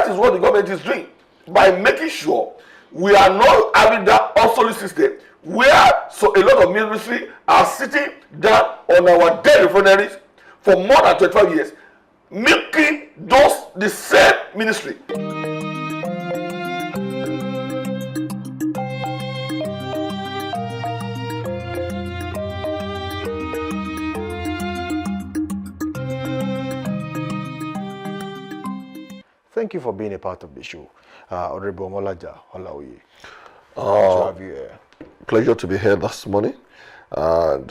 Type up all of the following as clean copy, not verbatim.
that is what the government is doing by making sure we are not having that obsolete system where a lot of ministries are sitting down on our dead refineries for more than 25 years, making those the same ministry. Thank you for being a part of the show, Honorable Molaja Olaoye. To have you here. Pleasure to be here this morning. And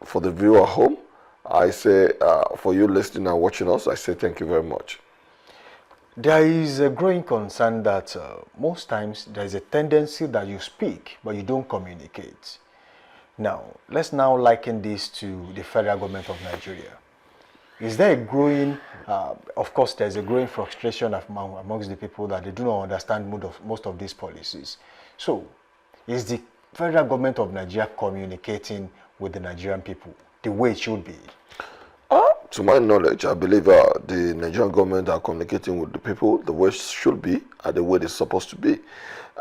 for the viewer at home, I say, for you listening and watching us, I say thank you very much. There is a growing concern that most times there is a tendency that you speak, but you don't communicate. Now, let's now liken this to the federal government of Nigeria. Is there a growing, of course, there's a growing frustration amongst the people that they do not understand most of these policies. So, is the federal government of Nigeria communicating with the Nigerian people the way it should be? To my knowledge, I believe the Nigerian government are communicating with the people the way it should be and the way it's supposed to be.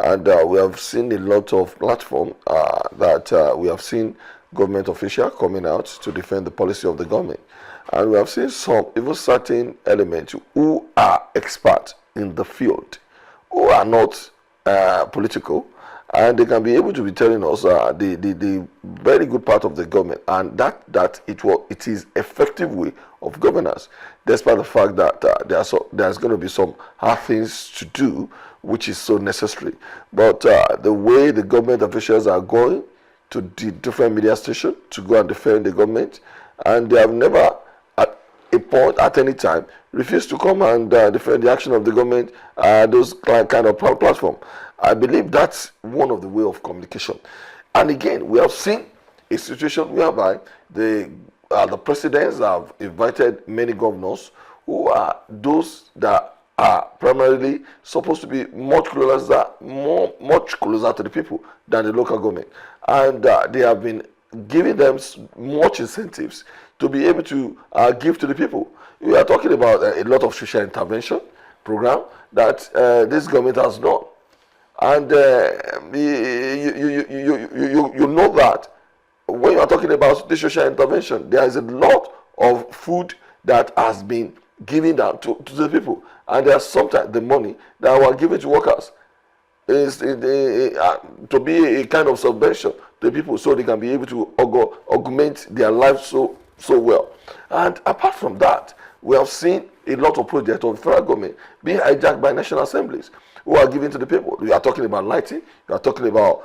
And we have seen a lot of platforms that we have seen government officials coming out to defend the policy of the government. And we have seen some, even certain elements who are experts in the field, who are not political, and they can be able to be telling us the very good part of the government, and that it is effective way of governance, despite the fact that there's going to be some hard things to do, which is so necessary. But the way the government officials are going to the different media stations to go and defend the government, and they have never at a point at any time refused to come and defend the action of the government, those kind of platform. I believe that's one of the way of communication. And again, we have seen a situation whereby the presidents have invited many governors who are those that are primarily supposed to be much closer to the people than the local government. And they have been giving them much incentives to be able to give to the people. We are talking about a lot of social intervention program that this government has done. And you know that when you are talking about the social intervention, there is a lot of food that has been given out to the people. And there's sometimes the money that were given to workers is to be a kind of subvention to the people so they can be able to augment their lives so well. And apart from that, we have seen a lot of projects of the federal government being hijacked by national assemblies who are given to the people. We are talking about lighting. We are talking about,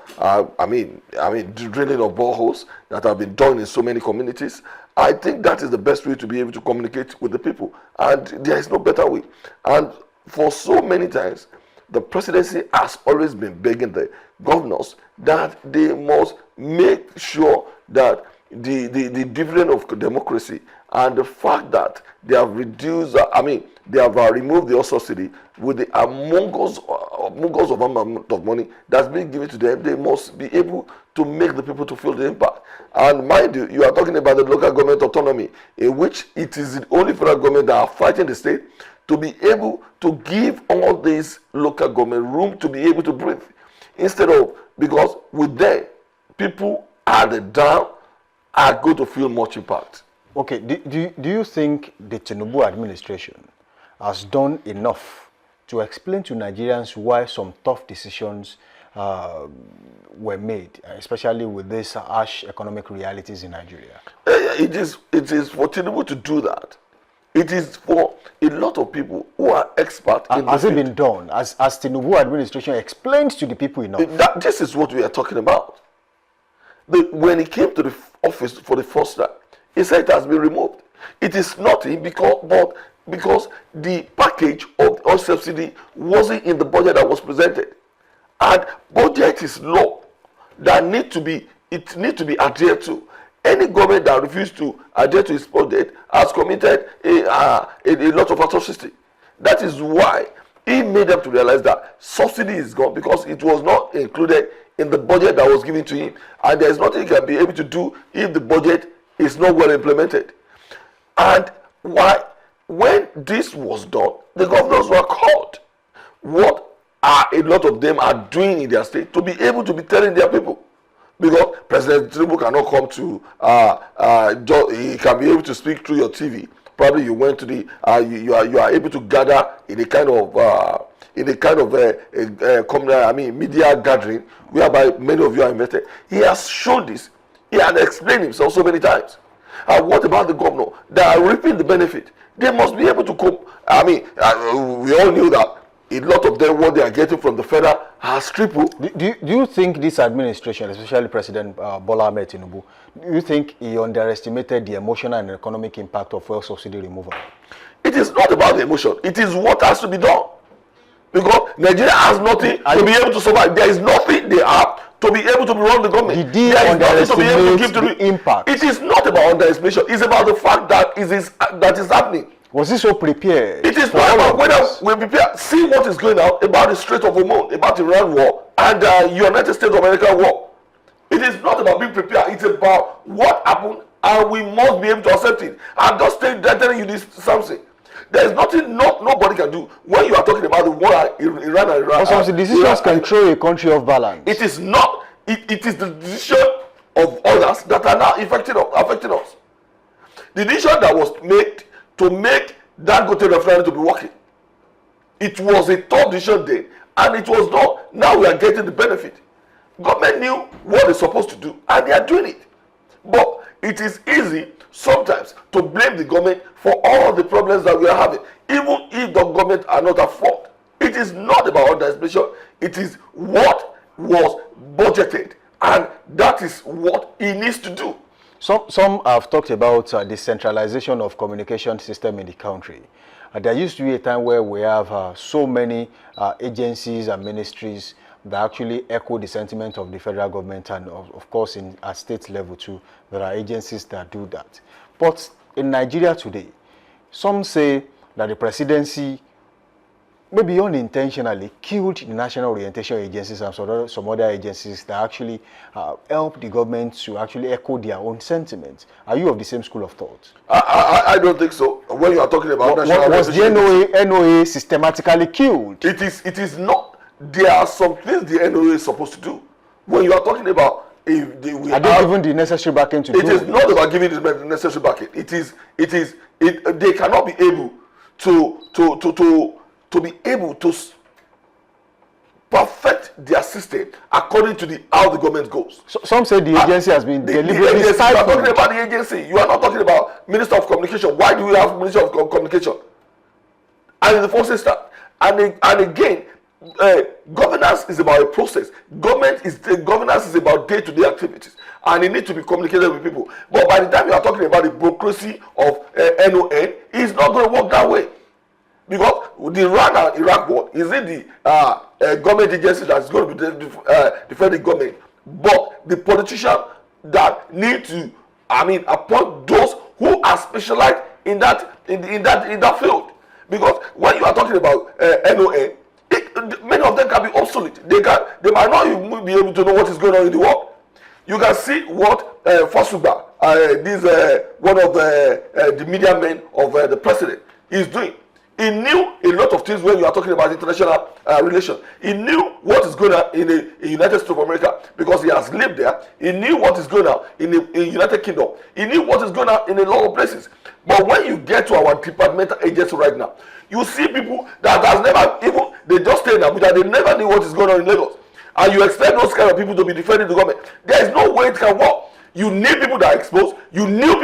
drilling of boreholes that have been done in so many communities. I think that is the best way to be able to communicate with the people, and there is no better way. And for so many times, the presidency has always been begging the governors that they must make sure that the dividend of democracy and the fact that they have reduced, they have removed the oil subsidy with the amongst of amount of money that's being given to them, they must be able to make the people to feel the impact. And mind you, you are talking about the local government autonomy, in which it is the only federal government that are fighting the state to be able to give all these local government room to be able to breathe. Instead of, because with them, people at the down are going to feel much impact. Okay, do you think the Tinubu administration has done enough to explain to Nigerians why some tough decisions were made, especially with these harsh economic realities in Nigeria? It is for Tinubu to do that. It is for a lot of people who are experts in Has it been done? Has Tinubu administration explained to the people enough? This is what we are talking about. When he came to the office for the first time, he said it has been removed. It is nothing because the package of oil subsidy wasn't in the budget that was presented. And budget is law that need to be adhered to. Any government that refuses to adhere to its budget has committed a lot of atrocity. That is why he made them to realize that subsidy is gone because it was not included in the budget that was given to him. And there is nothing he can be able to do if the budget is not well implemented. And why when this was done, the governors were called. What are a lot of them are doing in their state to be able to be telling their people? Because President Tinubu cannot come to, he can be able to speak through your TV. Probably you went to the, you are able to gather in a kind of, media gathering whereby many of you are invested. He has shown this. He has explained himself so many times. And what about the governor that are reaping the benefit? They must be able to cope. We all knew that a lot of them, what they are getting from the federal has tripled. Do you think this administration, especially President Bola Ahmed Tinubu, do you think he underestimated the emotional and economic impact of fuel subsidy removal? It is not about the emotion. It is what has to be done. Because Nigeria has nothing to be able to survive. There is nothing they have to be able to run the government. Did he underestimate the impact? It is not about underestimation. It's about the fact that that is happening. Was he so prepared? It is not about whether we prepare. See what is going on about the Strait of Hormuz, about the Iran war, and United States of America war. It is not about being prepared. It's about what happened, and we must be able to accept it. I'm just telling you this something. There is nothing nobody can do when you are talking about the war in Iran and Iran. Also, the decisions control a country off balance. It is not. It is the decision of others that are now affecting us. The decision that was made to make that Govt refinery to be working. It was a tough decision then, and it was not. Now we are getting the benefit. Government knew what they're supposed to do, and they are doing it. But it is easy sometimes to blame the government for all the problems that we are having, even if the government are not at fault. It is not about underestimation. It is what was budgeted, and that is what he needs to do. Some have talked about the centralization of communication system in the country. There used to be a time where we have so many agencies and ministries that actually echo the sentiment of the federal government, and of course at state level too, there are agencies that do that. But in Nigeria today, some say that the presidency maybe unintentionally killed the national orientation agencies and some other agencies that actually help the government to actually echo their own sentiments. Are you of the same school of thought? I don't think so. When you are talking about national was the NOA systematically killed? It is not. There are some things the NOA is supposed to do. When you are talking about if they given the necessary backing to do it. It is not about giving the necessary backing. They cannot be able to be able to perfect their system according to how the government goes. So, some say the agency has been deliberately stifled. You are talking about the agency. You are not talking about Minister of Communication. Why do we have Minister of Communication? And in the first instance, and again, governance is about a process. Governance is about day-to-day activities, and it needs to be communicated with people. But by the time you are talking about the bureaucracy of NON, it's not going to work that way. Because the Iran and Iraq war is in the government agency that's going to be defend the government, but the politicians that need to, appoint those who are specialized in that field. Because when you are talking about NON, many of them can be obsolete. They might not even be able to know what is going on in the world. You can see what Fasuba, one of the media men of the president, is doing. He knew a lot of things when you are talking about international relations. He knew what is going on in the United States of America because he has lived there. He knew what is going on in the United Kingdom. He knew what is going on in a lot of places. But when you get to our departmental agency right now, you see people that has never even, they just stay in Abuja, they never knew what is going on in Lagos. And you expect those kind of people to be defending the government. There is no way it can work. You need people that are exposed. You need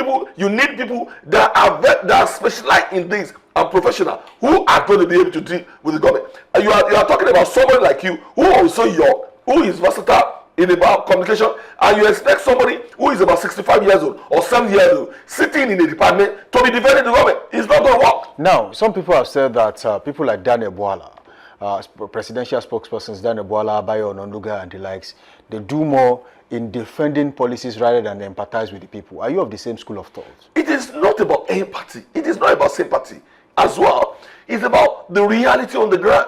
people that are specialized in this and professional who are going to be able to deal with the government. And you are talking about somebody like you who is so young, who is versatile in about communication, and you expect somebody who is about 65 years old or 70 years old sitting in the department to be defending the government. It's not going to work. Now, some people have said that people like Daniel Bwala, presidential spokespersons Daniel Bwala, Bayo Ononduga and the likes, they do more in defending policies rather than empathize with the people. Are you of the same school of thought? It is not about empathy. It is not about sympathy as well. It's about the reality on the ground.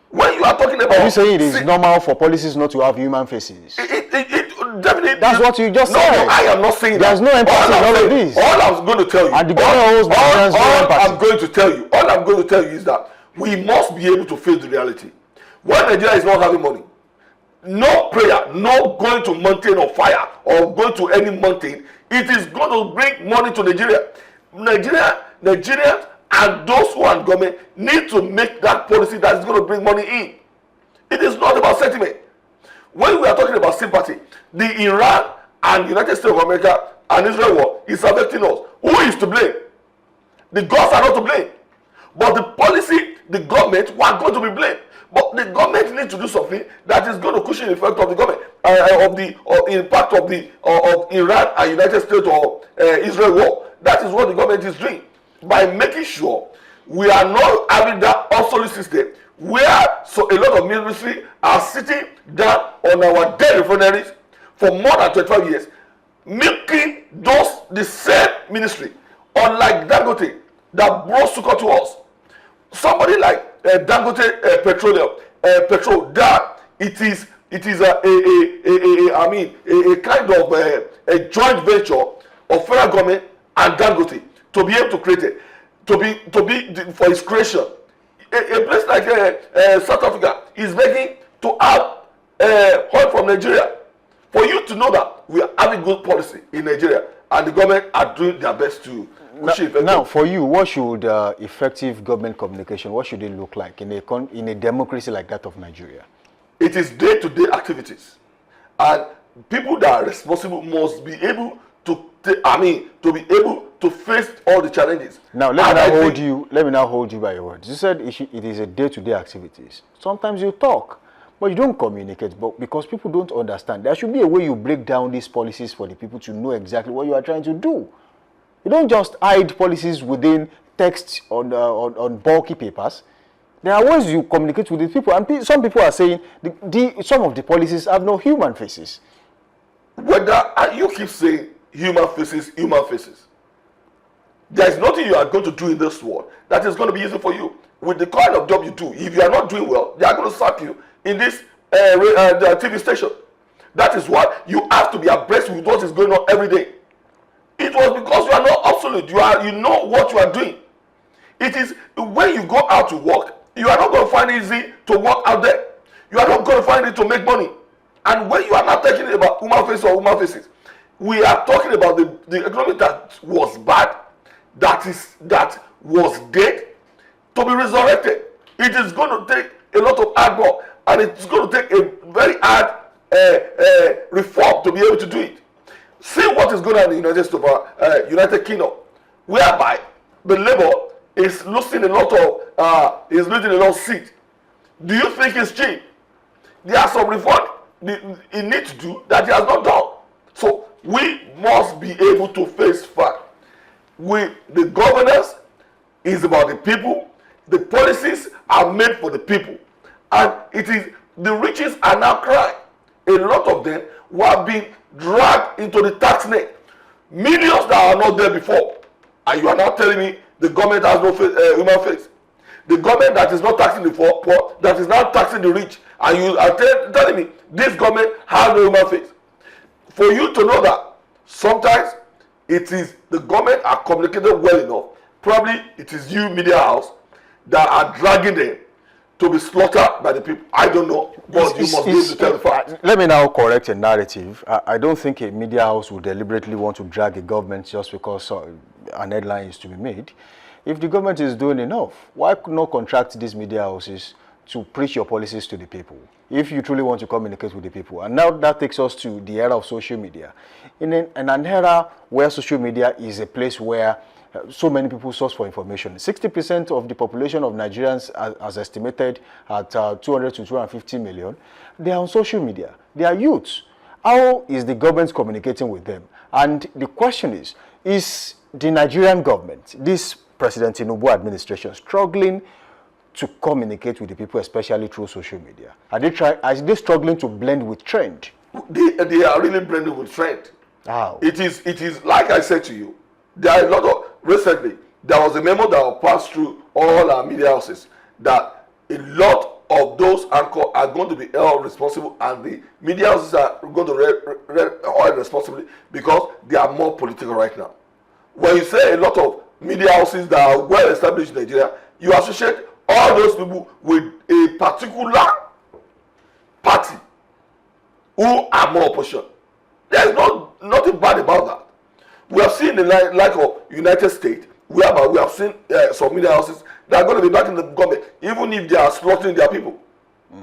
When you are talking about... Are you saying it is normal for policies not to have human faces? definitely. That's what you just said. No, I am not saying There's that. no empathy in all of this. All I'm going to tell you. And the government owes Nigerians no empathy. All I'm going to tell you is that we must be able to face the reality. When Nigeria is not having money, no prayer, no going to mountain of fire or going to any mountain, it is going to bring money to Nigeria. Nigerians and those who are in government need to make that policy that is going to bring money in. It is not about sentiment. When we are talking about sympathy, the Iran and United States of America and Israel war is affecting us. Who is to blame? The gods are not to blame. But the policy, the government, we are going to be blamed. But the government needs to do something that is going to cushion the effect of the government, of the impact of Iran and United States or Israel war. That is what the government is doing by making sure we are not having that obsolete system where a lot of ministries are sitting down on our dead refineries for more than 25 years, making the same ministry, unlike Dangote, that brought sugar to us. Somebody like Dangote petrol, that it is a kind of a joint venture of federal government and Dangote to be able to create it, to be for its creation. A place like South Africa is begging to have oil from Nigeria. For you to know that we are having good policy in Nigeria and the government are doing their best to push it. Now, for you, what should effective government communication, what should it look like in a democracy like that of Nigeria? It is day-to-day activities, and people that are responsible must be able to be able to face all the challenges. Now, let me now hold you by your words. You said it is a day-to-day activities. Sometimes you talk, but you don't communicate, but because people don't understand. There should be a way you break down these policies for the people to know exactly what you are trying to do. You don't just hide policies within text on bulky papers. There are ways you communicate with the people, and some people are saying some of the policies have no human faces. Whether you keep saying human faces, there is nothing you are going to do in this world that is going to be easy for you. With the kind of job you do, if you are not doing well, they are going to sack you in this the TV station. That is why you have to be abreast with what is going on every day. It was because you are not obsolete. You know what you are doing. It is when you go out to work, you are not going to find it easy to work out there. You are not going to find it to make money. And when you are not talking about human faces or human faces, we are talking about the economy that was bad, that was dead, to be resurrected. It is going to take a lot of hard work, and it's going to take a very hard reform to be able to do it. See what is going on in the United Kingdom, whereby the Labour is losing a lot of seats. Do you think it's cheap? There are some reform it needs to do that it has not done. So we must be able to face fact. The governance is about the people. The policies are made for the people, and it is the riches are now crying. A lot of them were being dragged into the tax net. Millions that are not there before, and you are now telling me the government has no human face. The government that is not taxing the poor, that is now taxing the rich, and you are telling me this government has no human face. For you to know that sometimes it is the government are communicated well enough, probably it is you media house that are dragging them to be slaughtered by the people. I don't know, but you must be able to tell the fact. Let me now correct a narrative. I don't think a media house would deliberately want to drag a government just because an headline is to be made. If the government is doing enough, why not contract these media houses to preach your policies to the people, if you truly want to communicate with the people? And now that takes us to the era of social media. In an era where social media is a place where so many people source for information. 60% of the population of Nigerians, as estimated at 200 to 250 million, they are on social media. They are youths. How is the government communicating with them? And the question is the Nigerian government, this President Tinubu administration, struggling to communicate with the people, especially through social media? Are they struggling to blend with trend? They are really blending with trend. How? It is like I said to you, there are a lot of, recently, there was a memo that was passed through all our media houses that a lot of those anchors are going to be held responsible, and the media houses are going to hold responsibility because they are more political right now. When you say a lot of media houses that are well established in Nigeria, you associate all those people with a particular party who are more opposition. There is nothing bad about that. We have seen the like of United States, we have seen some media houses that are going to be backing the government, even if they are slaughtering their people.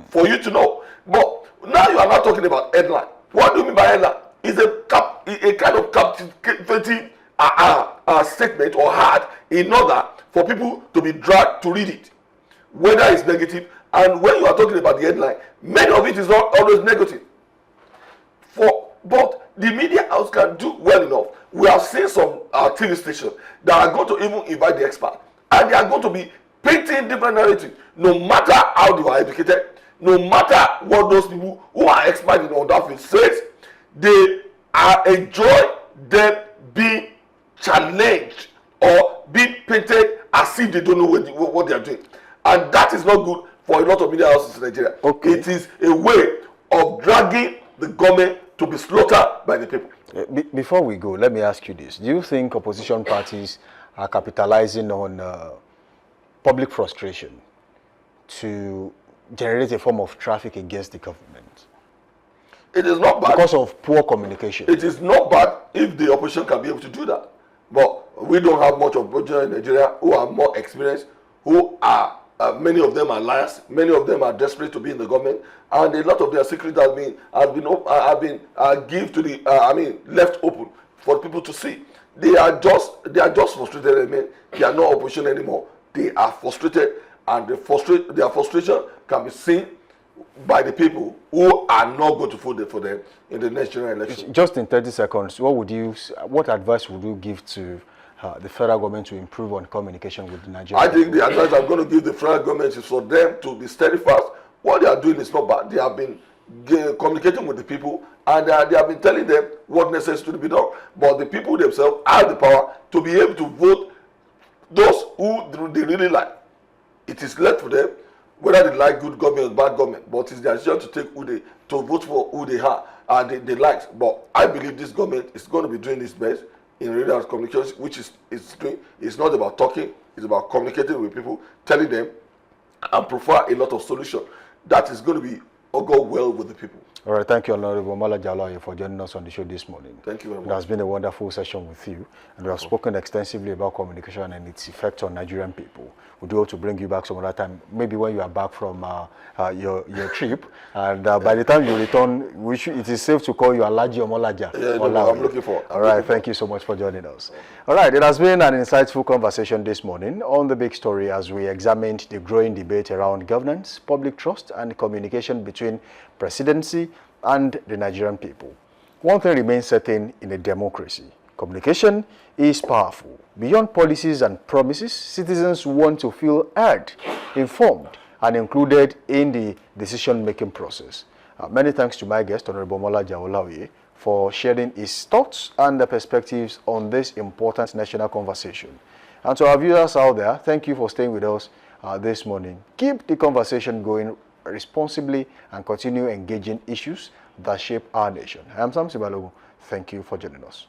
For you to know. But now you are not talking about headline. What do you mean by headline? It's a kind of captivating statement or hard in order for people to be dragged to read it, whether it's negative. And when you are talking about the headline, many of it is not always negative. But the media house can do well enough. We have seen some TV stations that are going to even invite the expert, and they are going to be painting different narratives, no matter how they are educated, no matter what those people who are experts in that field says. They are enjoy them being challenged or being painted as if they don't know what they are doing, and that is not good for a lot of media houses in Nigeria. Okay. It is a way of dragging the government to be slaughtered by the people. Before we go, let me ask you this. Do you think opposition parties are capitalizing on public frustration to generate a form of traffic against the government? It is not bad. Because of poor communication. It is not bad if the opposition can be able to do that. But we don't have much opposition in Nigeria who are more experienced, who are many of them are liars, many of them are desperate to be in the government, and a lot of their secrets have been given to the left open for people to see. They are just frustrated. I mean, they are not opposition anymore. They are frustrated, and their frustration can be seen by the people who are not going to vote for them in the next general election. Just in 30 seconds, what advice would you give to the federal government to improve on communication with the Nigerians? I think the advice I'm going to give the federal government is for them to be steadfast. What they are doing is not bad. They have been communicating with the people, and they have been telling them what necessary to be done. But the people themselves have the power to be able to vote those who they really like. It is left for them whether they like good government or bad government, but it's their decision to take to vote for who they are and they like. But I believe this government is going to be doing its best in radio communications, which is doing. It's not about talking, it's about communicating with people, telling them, and provide a lot of solutions that is going to be go well with the people. All right, thank you, Honorable Malajalaye, for joining us on the show this morning. Thank you very much. It has been a wonderful session with you, and we have spoken extensively about communication and its effect on Nigerian people. We do hope to bring you back some other time, maybe when you are back from your trip, and by the time you return, it is safe to call you Alaji Omolaja. Yeah, no, I'm looking for. All right, thank you so much for joining us. All right, it has been an insightful conversation this morning on The Big Story as we examined the growing debate around governance, public trust, and communication between presidency and the Nigerian people. One thing remains certain in a democracy: communication is powerful. Beyond policies and promises, citizens want to feel heard, informed, and included in the decision-making process. Many thanks to my guest, Honorable Molaja Olaoye, for sharing his thoughts and the perspectives on this important national conversation. And to our viewers out there, thank you for staying with us this morning. Keep the conversation going responsibly and continue engaging issues that shape our nation. I am Sam Sibalogu. Thank you for joining us.